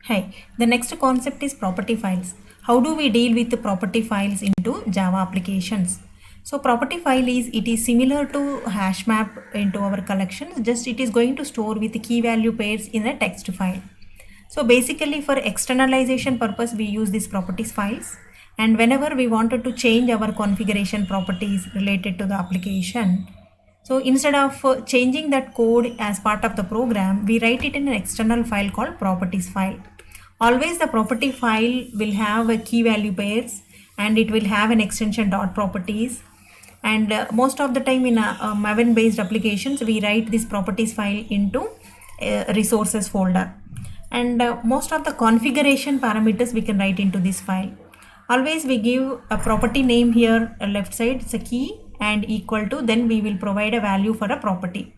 Hi, the next concept is property files. How do we deal with the property files into Java applications? So property file is similar to hash map into our collections, just it is going to store with the key value pairs in a text file. So basically for externalization purpose we use these properties files, and whenever we wanted to change our configuration properties related to the application, so instead of changing that code as part of the program, we write it in an external file called properties file. Always the property file will have a key value pairs, and it will have an extension dot properties. And most of the time in Maven based applications, we write this properties file into resources folder. And most of the configuration parameters we can write into this file. Always we give a property name here, left side, it's a key and equal to, then we will provide a value for a property.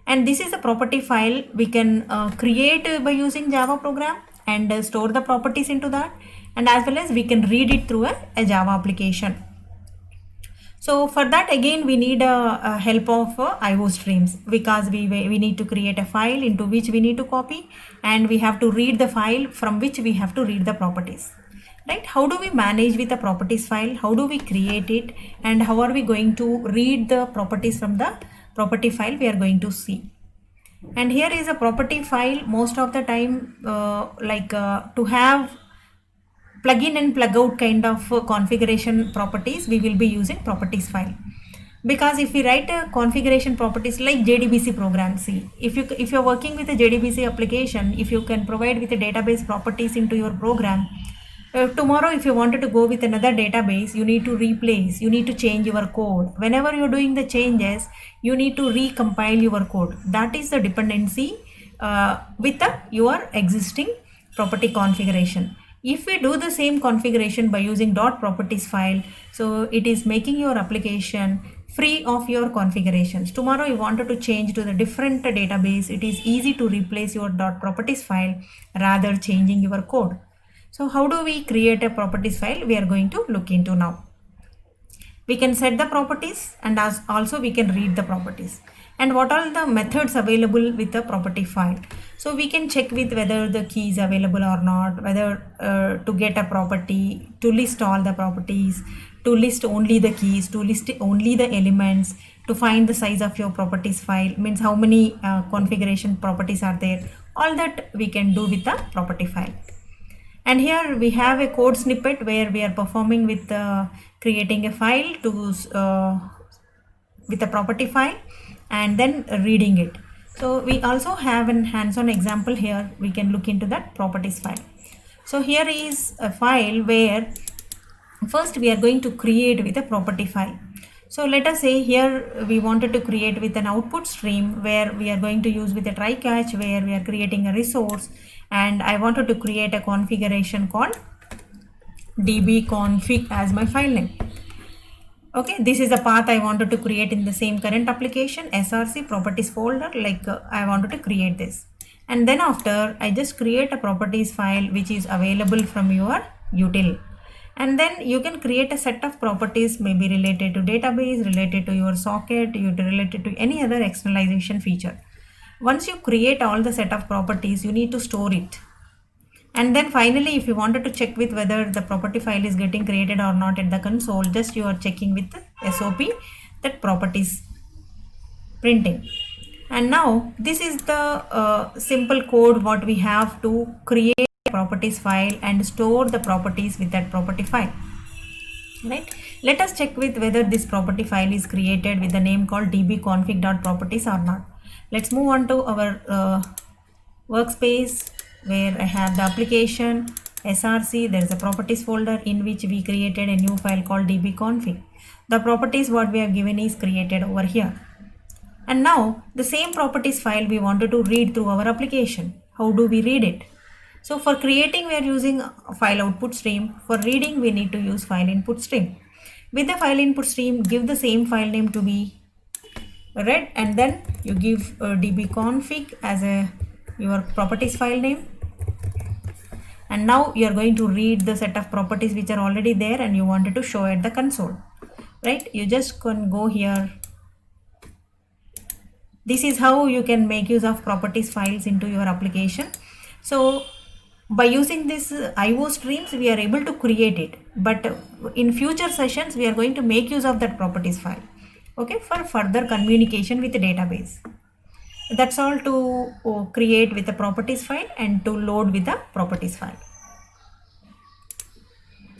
And this is a property file we can create by using Java program and store the properties into that, and as well as we can read it through a Java application. So for that again we need a help of IO streams, because we need to create a file into which we need to copy, and we have to read the file from which we have to read the properties. Right? How do we manage with the properties file? How do we create it? And how are we going to read the properties from the property file? We are going to see. And here is a property file. Most of the time to have plug in and plug out kind of configuration properties, we will be using properties file. Because if we write a configuration properties like JDBC program, see, if you're working with a JDBC application, if you can provide with the database properties into your program, tomorrow if you wanted to go with another database, you need to replace, you need to change your code. Whenever you're doing the changes, you need to recompile your code. That is the dependency with your existing property configuration. If we do the same configuration by using dot properties file, so it is making your application free of your configurations. Tomorrow you wanted to change to the different database, it is easy to replace your dot properties file rather changing your code. So how do we create a properties file? We are going to look into now. We can set the properties, and as also we can read the properties. And what are the methods available with the property file? So we can check with whether the key is available or not, whether to get a property, to list all the properties, to list only the keys, to list only the elements, to find the size of your properties file, means how many configuration properties are there. All that we can do with the property file. And here we have a code snippet where we are performing with creating a file to with a property file and then reading it. So we also have an hands-on example here. We can look into that properties file. So here is a file where first we are going to create with a property file. So let us say here we wanted to create with an output stream where we are going to use with a try catch, where we are creating a resource, and I wanted to create a configuration called dbconfig as my file name. Okay, this is the path I wanted to create in the same current application, src properties folder, I wanted to create this. And then after, I just create a properties file which is available from your util. And then you can create a set of properties, maybe related to database, related to your socket, related to any other externalization feature. Once you create all the set of properties, you need to store it. And then finally, if you wanted to check with whether the property file is getting created or not at the console, just you are checking with the SOP that properties printing. And now this is the simple code what we have to create a properties file and store the properties with that property file. Right? Let us check with whether this property file is created with the name called dbconfig.properties or not. Let's move on to our workspace where I have the application src. There is a properties folder in which we created a new file called dbconfig. The properties what we have given is created over here. And now the same properties file we wanted to read through our application. How do we read it? So for creating we are using file output stream. For reading we need to use file input stream. With the file input stream, give the same file name to be read, and then you give dbconfig as your properties file name. And now you are going to read the set of properties which are already there and you wanted to show at the console. Right? You just can go here. This is how you can make use of properties files into your application. So By using this IO streams, we are able to create it, but in future sessions we are going to make use of that properties file, okay, for further communication with the database. That's all to create with the properties file and to load with the properties file.